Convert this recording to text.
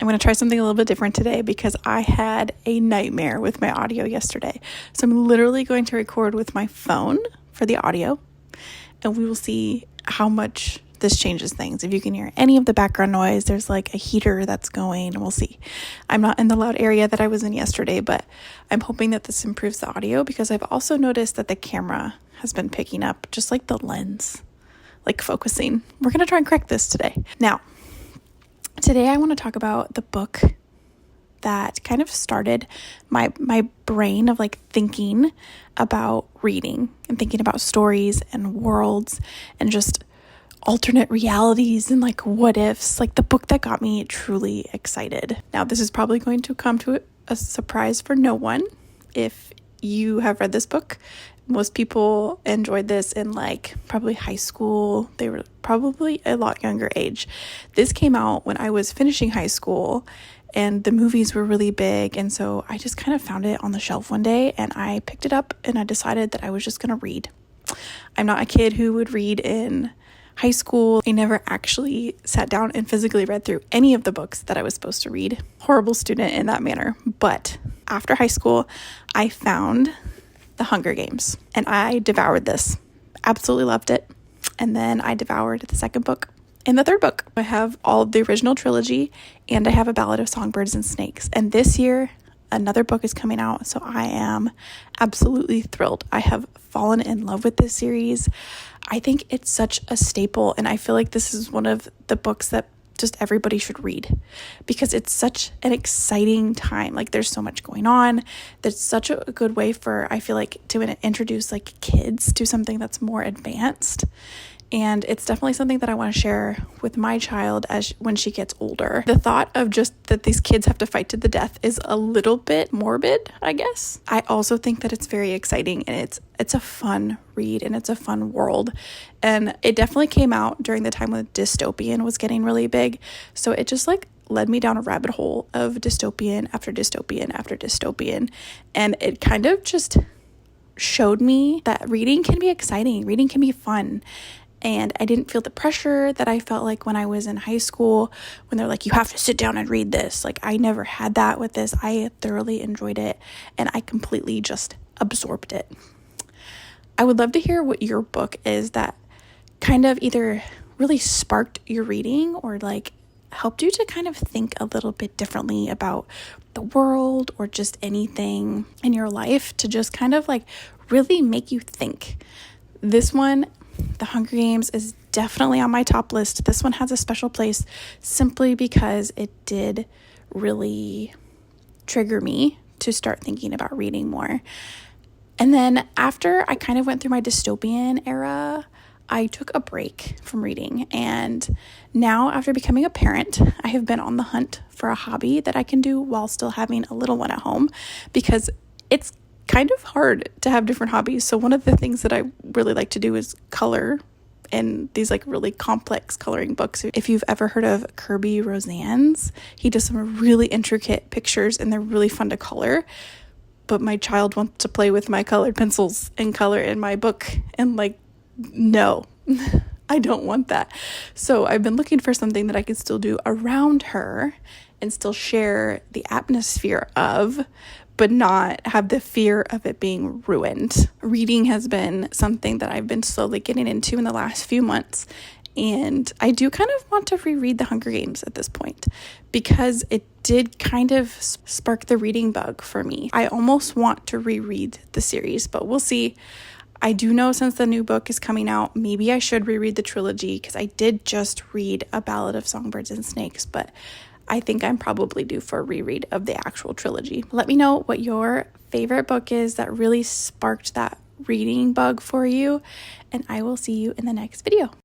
I'm going to try something a little bit different today because I had a nightmare with my audio yesterday. So I'm literally going to record with my phone for the audio, and we will see how much this changes things. If you can hear any of the background noise, there's like a heater that's going, and we'll see. I'm not in the loud area that I was in yesterday, but I'm hoping that this improves the audio because I've also noticed that the camera has been picking up, just like the lens, like focusing. We're going to try and correct this today. Now, today I want to talk about the book that kind of started my brain of like thinking about reading and thinking about stories and worlds and just alternate realities and like what ifs, like the book that got me truly excited. Now, this is probably going to come to a surprise for no one if you have read this book. Most people enjoyed this in like probably high school. They were probably a lot younger age. This came out when I was finishing high school and the movies were really big. And so I just kind of found it on the shelf one day and I picked it up and I decided that I was just going to read. I'm not a kid who would read in high school. I never actually sat down and physically read through any of the books that I was supposed to read. Horrible student in that manner. But after high school, I found The Hunger Games, and I devoured this. Absolutely loved it. And then I devoured the second book and the third book. I have all of the original trilogy, and I have A Ballad of Songbirds and Snakes. And this year, another book is coming out, so I am absolutely thrilled. I have fallen in love with this series. I think it's such a staple, and I feel like this is one of the books that just everybody should read because it's such an exciting time. Like there's so much going on. That's such a good way for, I feel like, to introduce like kids to something that's more advanced. And it's definitely something that I want to share with my child when she gets older. The thought of just that these kids have to fight to the death is a little bit morbid, I guess. I also think that it's very exciting and it's a fun read and it's a fun world. And it definitely came out during the time when dystopian was getting really big. So it just like led me down a rabbit hole of dystopian after dystopian after dystopian. And it kind of just showed me that reading can be exciting. Reading can be fun. And I didn't feel the pressure that I felt like when I was in high school, when they're like, you have to sit down and read this. Like I never had that with this. I thoroughly enjoyed it and I completely just absorbed it. I would love to hear what your book is that kind of either really sparked your reading or like helped you to kind of think a little bit differently about the world or just anything in your life to just kind of like really make you think. This one, The Hunger Games, is definitely on my top list. This one has a special place simply because it did really trigger me to start thinking about reading more. And then after I kind of went through my dystopian era, I took a break from reading. And now after becoming a parent, I have been on the hunt for a hobby that I can do while still having a little one at home because it's kind of hard to have different hobbies. So one of the things that I really like to do is color in these like really complex coloring books. If you've ever heard of Kirby Rosan's, he does some really intricate pictures and they're really fun to color. But my child wants to play with my colored pencils and color in my book. And like, no, I don't want that. So I've been looking for something that I can still do around her and still share the atmosphere of, but not have the fear of it being ruined. Reading has been something that I've been slowly getting into in the last few months. And I do kind of want to reread The Hunger Games at this point because it did kind of spark the reading bug for me. I almost want to reread the series, but we'll see. I do know since the new book is coming out, maybe I should reread the trilogy because I did just read A Ballad of Songbirds and Snakes, but I think I'm probably due for a reread of the actual trilogy. Let me know what your favorite book is that really sparked that reading bug for you, and I will see you in the next video.